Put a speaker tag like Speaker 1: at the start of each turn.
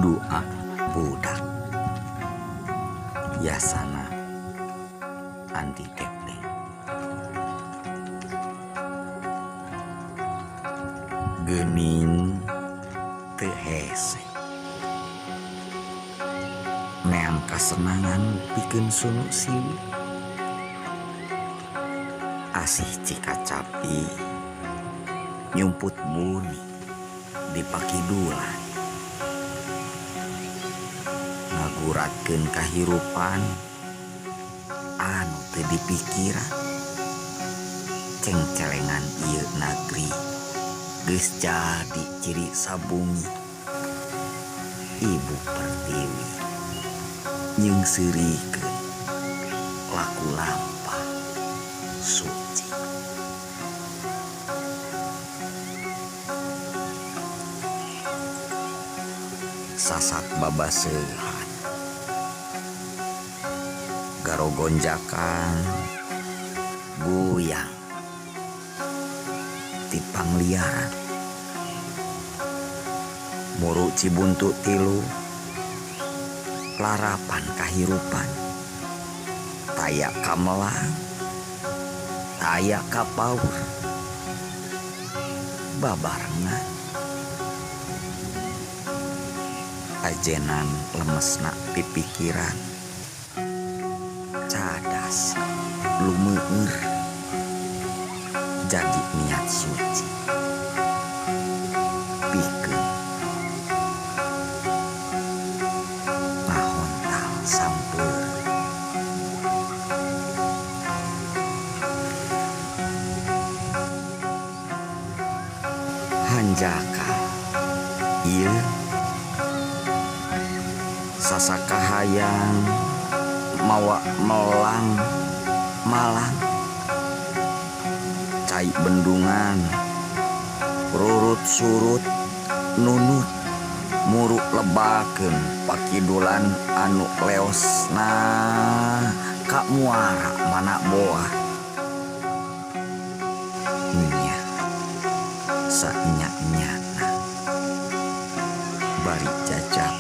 Speaker 1: Doa budak Yasana anti Kepling. Geuning teu hese neam kasenangan pikeun sunu siwi. Asih cika capi nyumput buni di pakidulan, ngaguratkeun kahirupan anu teu dipikiran. Cengcelengan ieu nagri geus jadi ciri sabungi. Ibu Pertiwi nyeungseurikeun laku lampah suci. Sasat babaseuhan garogonjakan goyang ti pangliaran. Muru Cibuntu tilu larapan kahirupan. Taya kamelang, taya kapaur, babarengan ajenan lemesna pipikiran. Cadas lumeueur jadi niat suci pikeun ngahontal sampeur. Hanjaka ieu sasaka hayang mawa melang malang. Cai bendungan rurut surut nunut muru lebakeun pakidulan anu leosna ka muara mana boa. Nya saenya-nyana bari jajak